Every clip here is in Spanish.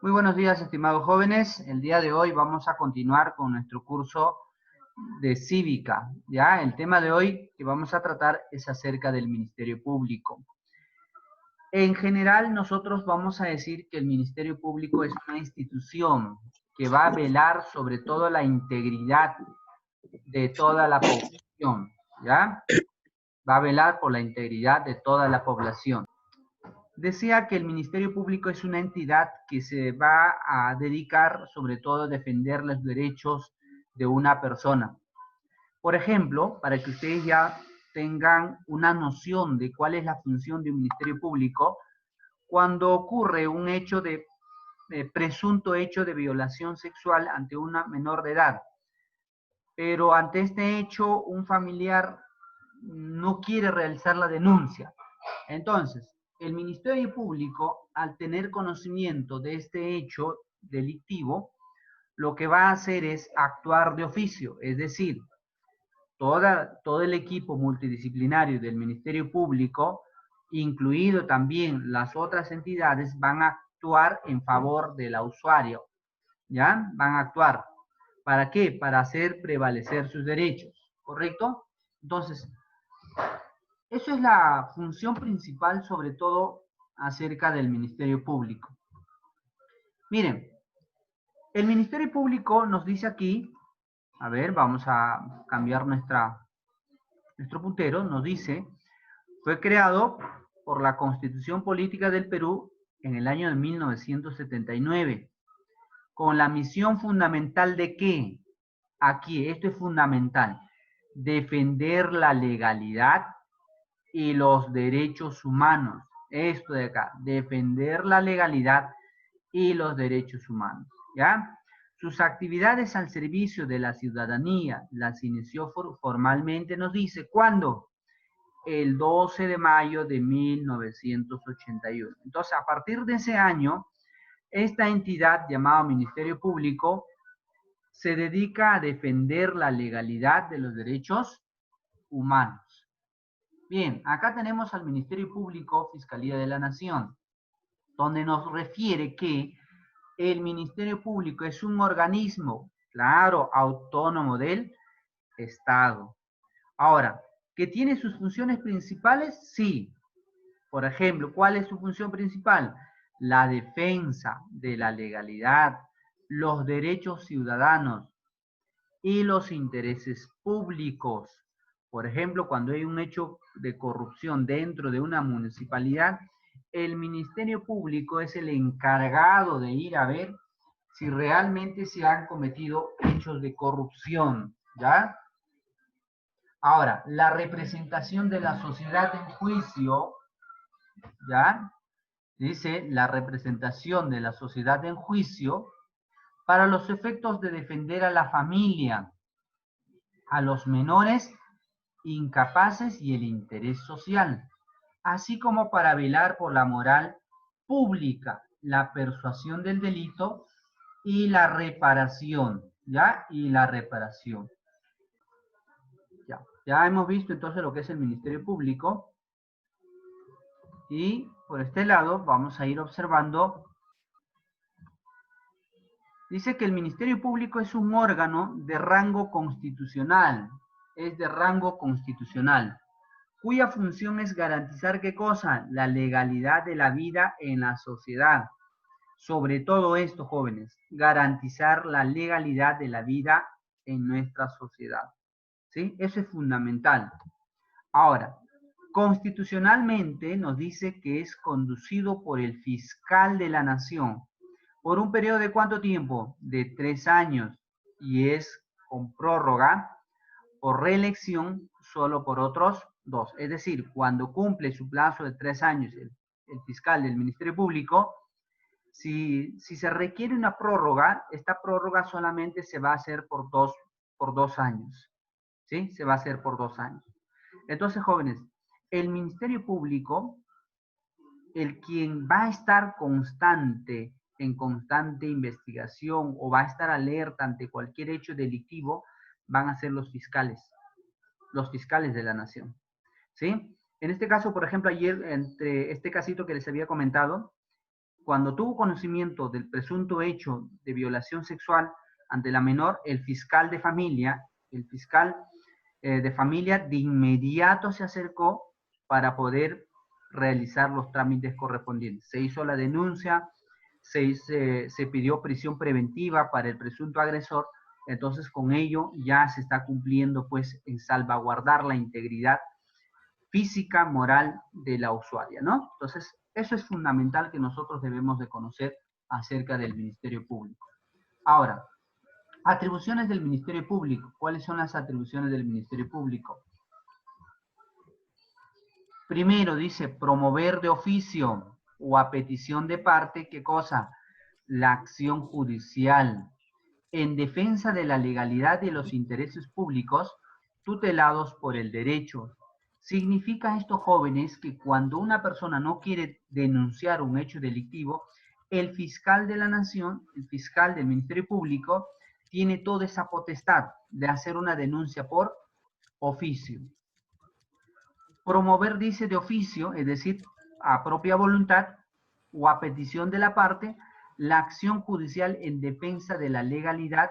Muy buenos días, estimados jóvenes. El día de hoy vamos a continuar con nuestro curso de cívica. Ya, el tema de hoy que vamos a tratar es acerca del Ministerio Público. En general, nosotros vamos a decir que el Ministerio Público es una institución que va a velar sobre todo la integridad de toda la población, ¿ya? Va a velar por la integridad de toda la población. Decía que el Ministerio Público es una entidad que se va a dedicar sobre todo a defender los derechos de una persona. Por ejemplo, para que ustedes ya tengan una noción de cuál es la función de un Ministerio Público, cuando ocurre un hecho de presunto hecho de violación sexual ante una menor de edad, pero ante este hecho un familiar no quiere realizar la denuncia. Entonces, el Ministerio Público, al tener conocimiento de este hecho delictivo, lo que va a hacer es actuar de oficio, es decir, todo el equipo multidisciplinario del Ministerio Público, incluido también las otras entidades, van a actuar en favor del usuario, ¿ya? Van a actuar. ¿Para qué? Para hacer prevalecer sus derechos, ¿correcto? Entonces, eso es la función principal, sobre todo acerca del Ministerio Público. Miren, el Ministerio Público nos dice aquí, a ver, vamos a cambiar nuestro puntero, nos dice, fue creado por la Constitución Política del Perú en el año de 1979, con la misión fundamental de ¿qué? Aquí, esto es fundamental, defender la legalidad y los derechos humanos. Esto de acá, defender la legalidad y los derechos humanos, ¿ya? Sus actividades al servicio de la ciudadanía las inició formalmente, nos dice, ¿cuándo? El 12 de mayo de 1981. Entonces, a partir de ese año, esta entidad llamada Ministerio Público se dedica a defender la legalidad de los derechos humanos. Bien, acá tenemos al Ministerio Público, Fiscalía de la Nación, donde nos refiere que el Ministerio Público es un organismo, claro, autónomo del Estado. Ahora, ¿que tiene sus funciones principales? Sí. Por ejemplo, ¿cuál es su función principal? La defensa de la legalidad, los derechos ciudadanos y los intereses públicos. Por ejemplo, cuando hay un hecho de corrupción dentro de una municipalidad, el Ministerio Público es el encargado de ir a ver si realmente se han cometido hechos de corrupción, ¿ya? Ahora, la representación de la sociedad en juicio, ¿ya? Dice la representación de la sociedad en juicio para los efectos de defender a la familia, a los menores incapaces y el interés social, así como para velar por la moral pública, la persuasión del delito y la reparación, ¿ya? Y la reparación. Ya hemos visto entonces lo que es el Ministerio Público y por este lado vamos a ir observando. Dice que el Ministerio Público es un órgano de rango constitucional, es de rango constitucional, cuya función es garantizar ¿qué cosa? La legalidad de la vida en la sociedad. Sobre todo esto, jóvenes, garantizar la legalidad de la vida en nuestra sociedad. ¿Sí? Eso es fundamental. Ahora, constitucionalmente nos dice que es conducido por el fiscal de la nación. ¿Por un periodo de cuánto tiempo? De 3 años. Y es con prórroga por reelección solo por otros 2. Es decir, cuando cumple su plazo de 3 años el fiscal del Ministerio Público, si se requiere una prórroga, esta prórroga solamente se va a hacer por dos años. ¿Sí? Se va a hacer por 2 años. Entonces, jóvenes, el Ministerio Público, el quien va a estar en constante investigación o va a estar alerta ante cualquier hecho delictivo, van a ser los fiscales de la nación. ¿Sí? En este caso, por ejemplo, ayer, entre este casito que les había comentado, cuando tuvo conocimiento del presunto hecho de violación sexual ante la menor, el fiscal de familia de inmediato se acercó para poder realizar los trámites correspondientes. Se hizo la denuncia, se pidió prisión preventiva para el presunto agresor, entonces con ello ya se está cumpliendo pues en salvaguardar la integridad física, moral de la usuaria, ¿no? Entonces, eso es fundamental que nosotros debemos de conocer acerca del Ministerio Público. Ahora, atribuciones del Ministerio Público. ¿Cuáles son las atribuciones del Ministerio Público? Primero dice promover de oficio o a petición de parte, ¿qué cosa? La acción judicial en defensa de la legalidad de los intereses públicos tutelados por el derecho. Significa esto, jóvenes, que cuando una persona no quiere denunciar un hecho delictivo, el fiscal de la nación, el fiscal del Ministerio Público, tiene toda esa potestad de hacer una denuncia por oficio. Promover, dice, de oficio, es decir, a propia voluntad o a petición de la parte, la acción judicial en defensa de la legalidad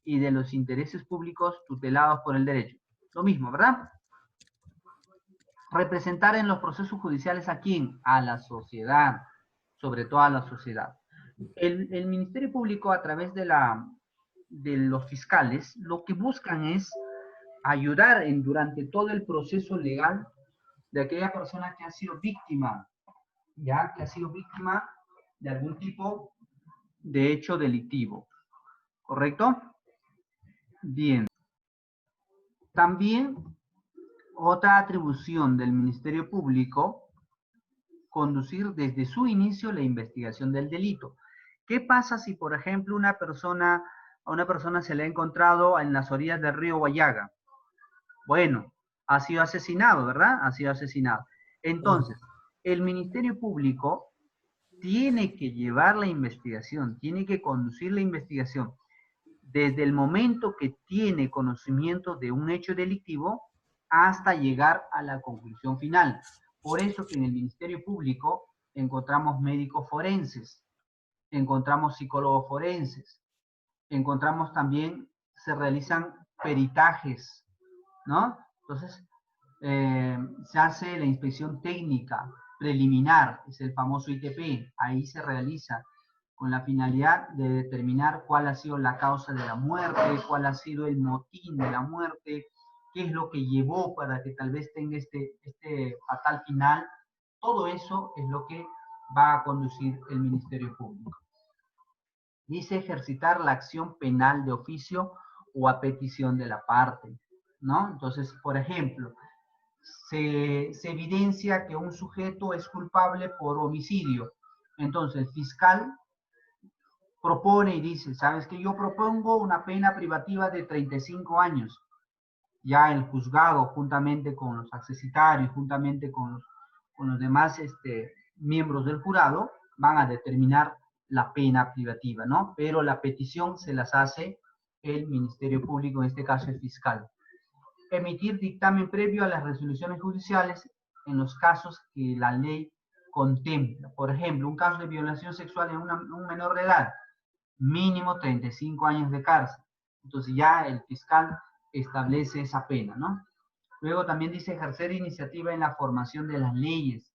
y de los intereses públicos tutelados por el derecho. Lo mismo, ¿verdad? Representar en los procesos judiciales a quién? A la sociedad, sobre todo a la sociedad. El Ministerio Público, a través de los fiscales, lo que buscan es ayudar durante todo el proceso legal de aquella persona que ha sido víctima, ya que ha sido víctima de algún tipo de hecho delictivo. ¿Correcto? Bien. También otra atribución del Ministerio Público, conducir desde su inicio la investigación del delito. ¿Qué pasa si, por ejemplo, a una persona se le ha encontrado en las orillas del río Guayaga? Bueno, ha sido asesinado, ¿verdad? Ha sido asesinado. Entonces, el Ministerio Público tiene que llevar la investigación, tiene que conducir la investigación desde el momento que tiene conocimiento de un hecho delictivo hasta llegar a la conclusión final. Por eso que en el Ministerio Público encontramos médicos forenses, encontramos psicólogos forenses, encontramos también, se realizan peritajes, ¿no? Entonces, se hace la inspección técnica preliminar, es el famoso ITP, ahí se realiza con la finalidad de determinar cuál ha sido la causa de la muerte, cuál ha sido el motín de la muerte, qué es lo que llevó para que tal vez tenga este fatal final. Todo eso es lo que va a conducir el Ministerio Público. Dice ejercitar la acción penal de oficio o a petición de la parte, ¿no? Entonces, por ejemplo, se evidencia que un sujeto es culpable por homicidio. Entonces, el fiscal propone y dice, ¿sabes qué? Yo propongo una pena privativa de 35 años. Ya el juzgado, juntamente con los accesitarios, juntamente con los demás miembros del jurado, van a determinar la pena privativa, ¿no? Pero la petición se las hace el Ministerio Público, en este caso el fiscal. Emitir dictamen previo a las resoluciones judiciales en los casos que la ley contempla. Por ejemplo, un caso de violación sexual en un menor de edad, mínimo 35 años de cárcel. Entonces ya el fiscal establece esa pena, ¿no? Luego también dice ejercer iniciativa en la formación de las leyes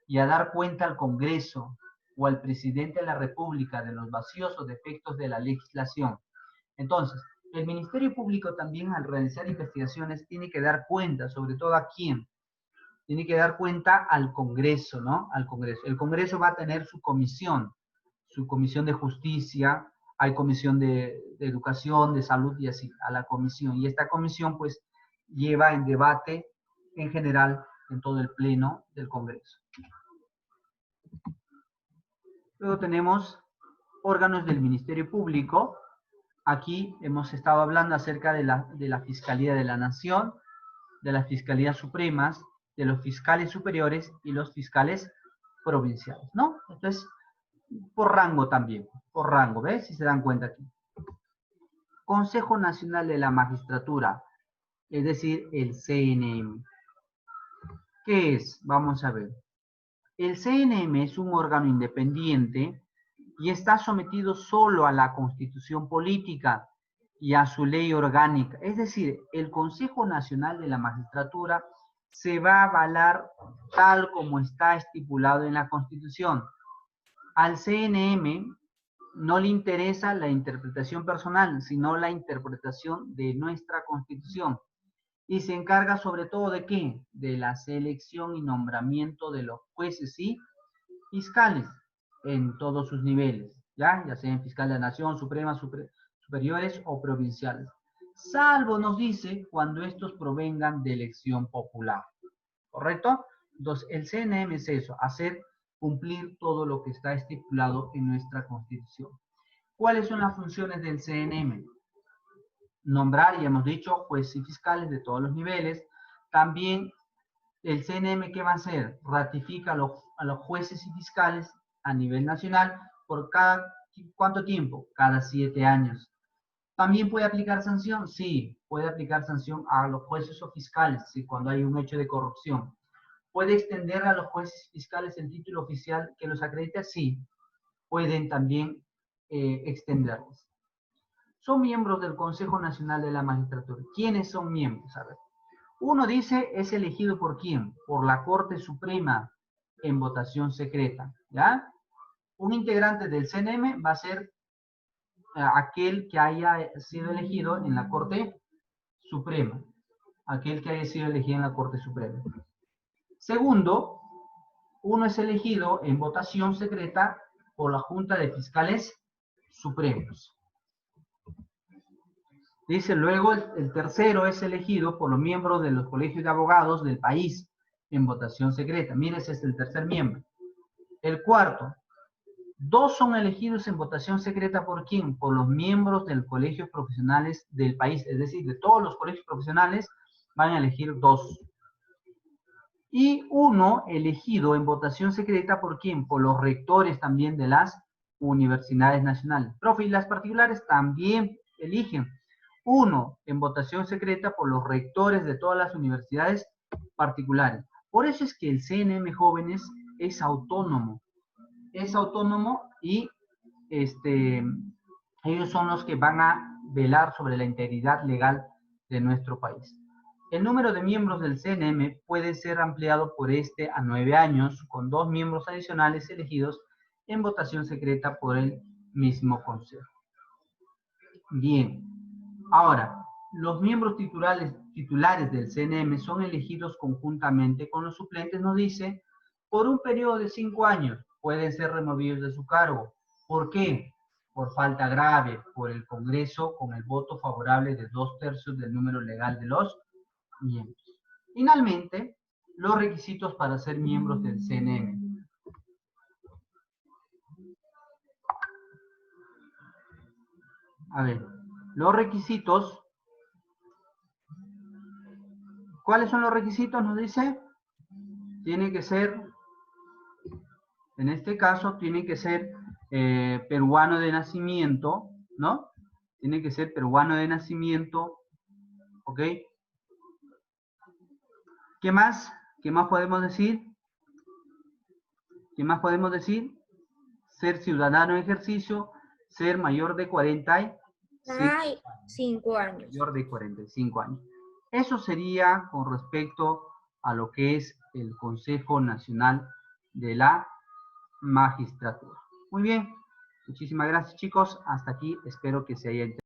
y a dar cuenta al Congreso o al presidente de la República de los vacíos o defectos de la legislación. Entonces, el Ministerio Público también al realizar investigaciones tiene que dar cuenta, sobre todo a quién. Tiene que dar cuenta al Congreso, ¿no? Al Congreso. El Congreso va a tener su comisión de justicia, hay comisión de educación, de salud y así, a la comisión. Y esta comisión pues lleva en debate en general en todo el pleno del Congreso. Luego tenemos órganos del Ministerio Público. Aquí hemos estado hablando acerca de la Fiscalía de la Nación, de las Fiscalías Supremas, de los fiscales superiores y los fiscales provinciales, ¿no? Entonces, por rango también, por rango, ¿ves? Si se dan cuenta aquí. Consejo Nacional de la Magistratura, es decir, el CNM. ¿Qué es? Vamos a ver. El CNM es un órgano independiente y está sometido solo a la Constitución Política y a su ley orgánica. Es decir, el Consejo Nacional de la Magistratura se va a avalar tal como está estipulado en la Constitución. Al CNM no le interesa la interpretación personal, sino la interpretación de nuestra Constitución. Y se encarga sobre todo de ¿qué? De la selección y nombramiento de los jueces y fiscales en todos sus niveles, ya sean fiscal de la nación, suprema, superiores o provinciales. Salvo, nos dice, cuando estos provengan de elección popular. ¿Correcto? Entonces, el CNM es eso, hacer cumplir todo lo que está estipulado en nuestra Constitución. ¿Cuáles son las funciones del CNM? Nombrar, ya hemos dicho, jueces y fiscales de todos los niveles. También el CNM, ¿qué va a hacer? Ratifica a los jueces y fiscales a nivel nacional por ¿cuánto tiempo? Cada 7 años. ¿También puede aplicar sanción? Sí, puede aplicar sanción a los jueces o fiscales, ¿sí? Cuando hay un hecho de corrupción. ¿Puede extender a los jueces y fiscales el título oficial que los acredita? Sí, pueden también extenderlos. Son miembros del Consejo Nacional de la Magistratura. ¿Quiénes son miembros? A ver. Uno dice, es elegido ¿por quién? Por la Corte Suprema en votación secreta, ¿ya? Un integrante del CNM va a ser aquel que haya sido elegido en la Corte Suprema. Aquel que haya sido elegido en la Corte Suprema. Segundo, uno es elegido en votación secreta por la Junta de Fiscales Supremos. Dice luego, el tercero es elegido por los miembros de los colegios de abogados del país en votación secreta. Mire, ese es el tercer miembro. El cuarto, 2 son elegidos en votación secreta ¿por quién? Por los miembros del colegio profesionales del país. Es decir, de todos los colegios profesionales van a elegir 2. Y 1 elegido en votación secreta ¿por quién? Por los rectores también de las universidades nacionales. Profe, y las particulares también eligen 1 en votación secreta por los rectores de todas las universidades particulares. Por eso es que el CNM Jóvenes es autónomo. Es autónomo y ellos son los que van a velar sobre la integridad legal de nuestro país. El número de miembros del CNM puede ser ampliado por a 9 años, con 2 miembros adicionales elegidos en votación secreta por el mismo consejo. Bien, ahora, los miembros titulares del CNM son elegidos conjuntamente con los suplentes, nos dice, por un periodo de 5 años. Pueden ser removidos de su cargo. ¿Por qué? Por falta grave, por el Congreso con el voto favorable de 2/3 del número legal de los miembros. Finalmente, los requisitos para ser miembros del CNM. A ver, los requisitos. ¿Cuáles son los requisitos? Nos dice, tiene que ser, en este caso, tiene que ser peruano de nacimiento, ¿no? Tiene que ser peruano de nacimiento, ¿ok? ¿Qué más? ¿Qué más podemos decir? ¿Qué más podemos decir? Ser ciudadano en ejercicio, ser mayor de 45 años. Mayor de 45 años. Eso sería con respecto a lo que es el Consejo Nacional de la Magistratura. Muy bien. Muchísimas gracias, chicos. Hasta aquí. Espero que se haya entendido.